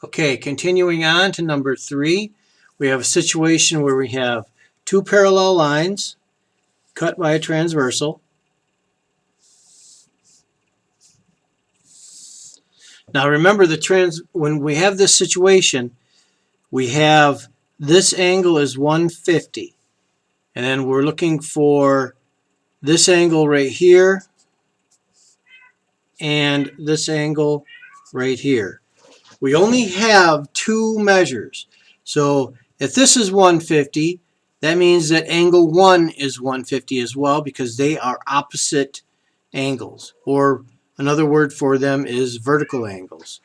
Okay, continuing on to number 3, we have a situation where we have two parallel lines cut by a transversal. Now remember, when we have this situation, we have this angle is 150, and then we're looking for this angle right here and this angle right here. We only have two measures. So if this is 150, that means that angle 1 is 150 as well, because they are opposite angles, or another word for them is vertical angles.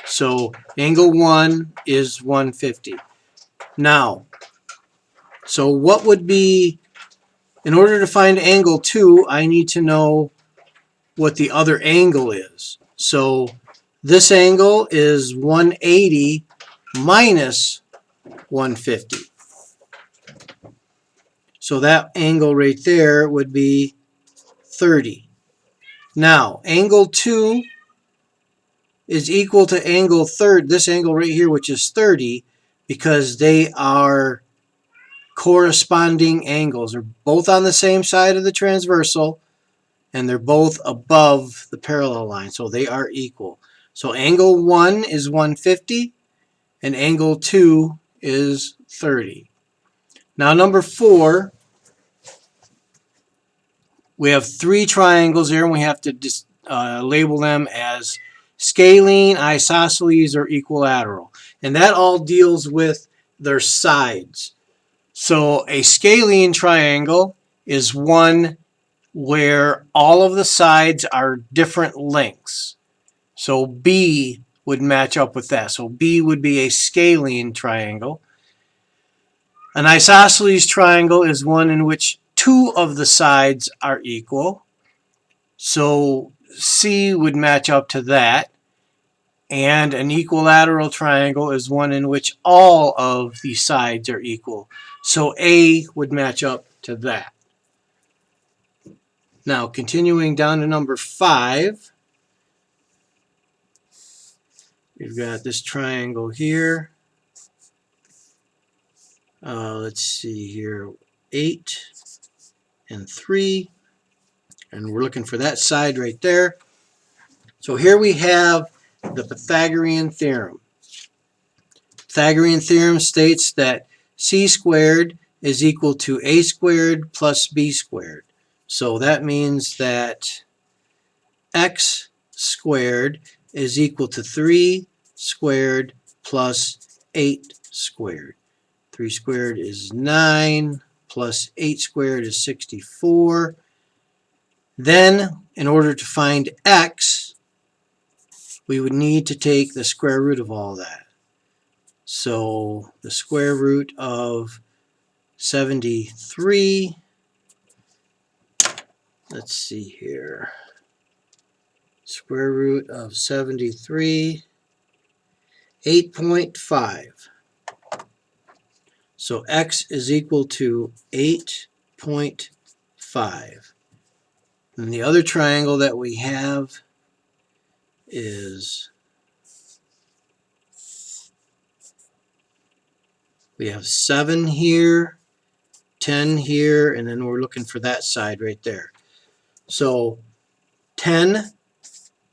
So angle 1 is 150. Now, so what would be, in order to find angle 2, I need to know what the other angle is. So this angle is 180 minus 150. So that angle right there would be 30. Now, angle 2 is equal to angle this angle right here, which is 30, because they are corresponding angles. They're both on the same side of the transversal, and they're both above the parallel line, so they are equal. So angle 1 is 150, and angle 2 is 30. Now number 4, we have three triangles here, and we have to just label them as scalene, isosceles, or equilateral. And that all deals with their sides. So a scalene triangle is one where all of the sides are different lengths. So B would match up with that. So B would be a scalene triangle. An isosceles triangle is one in which two of the sides are equal. So C would match up to that. And an equilateral triangle is one in which all of the sides are equal. So A would match up to that. Now, continuing down to number 5, we've got this triangle here. Let's see here, 8 and 3. And we're looking for that side right there. So here we have the Pythagorean theorem. Pythagorean theorem states that c squared is equal to a squared plus b squared. So that means that x squared is equal to 3 squared plus 8 squared. 3 squared is 9, plus 8 squared is 64. Then, in order to find x, we would need to take the square root of all that. So the square root of 73, let's see here, square root of 73, 8.5. So x is equal to 8.5. And the other triangle that we have is, we have 7 here, 10 here, and then we're looking for that side right there. So 10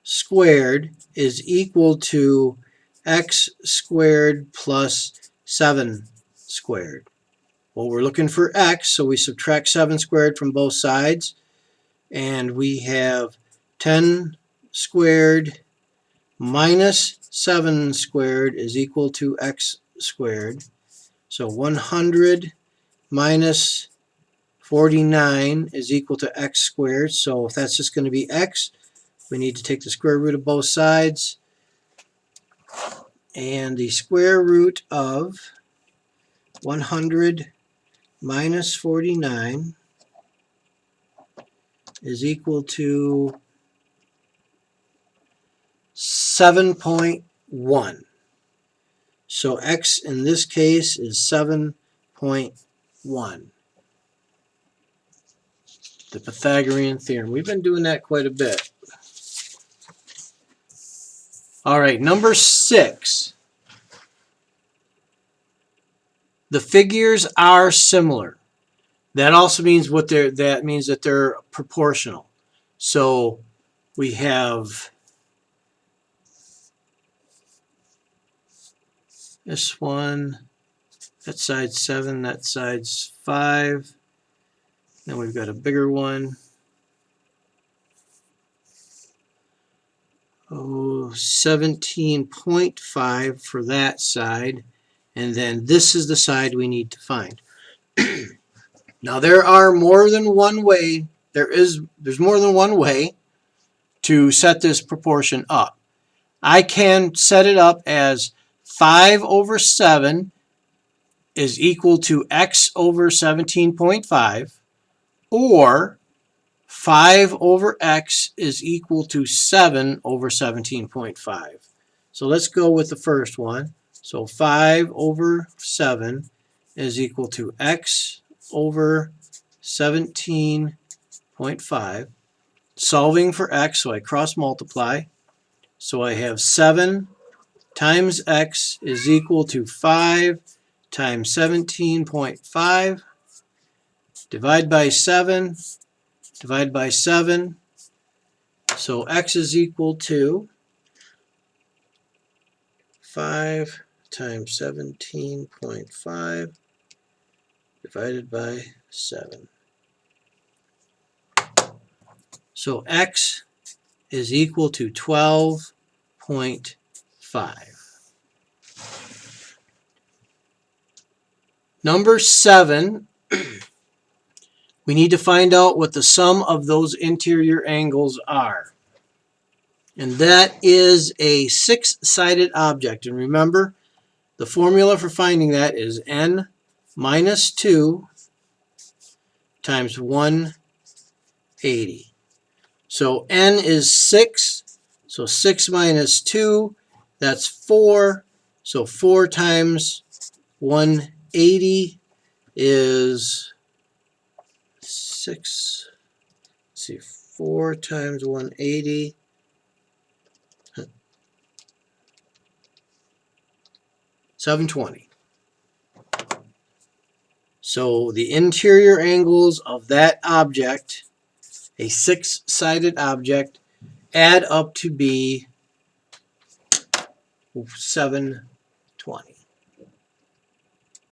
squared is equal to x squared plus 7 squared. Well, we're looking for x, so we subtract 7 squared from both sides, and we have 10 squared minus 7 squared is equal to x squared. So 100 minus 49 is equal to x squared. So if that's just going to be x, we need to take the square root of both sides. And the square root of 100 minus 49 is equal to 7.1. So x in this case is 7.1. The Pythagorean theorem. We've been doing that quite a bit. All right, number 6. The figures are similar. That also means that they're proportional. So we have this one, that side's 7, that side's 5. Then we've got a bigger one. Oh, 17.5 for that side. And then this is the side we need to find. Now there are more than one way. There's more than one way to set this proportion up. I can set it up as 5 over 7 is equal to x over 17.5, or 5 over x is equal to 7 over 17.5. So let's go with the first one. So 5 over 7 is equal to x over 17.5. Solving for x, so I cross multiply. So I have 7 times x is equal to 5 times 17.5. Divide by 7. Divide by 7. So x is equal to 5 times 17.5 divided by 7. So x is equal to 12.5. Number 7, we need to find out what the sum of those interior angles are. And that is a 6-sided object. And remember, the formula for finding that is n minus 2 times 180. So n is 6. So 6 minus 2, that's 4. So 4 times 180 is 6. Let's see, 4 times 180. 720. So the interior angles of that object, a 6-sided object, add up to be 720.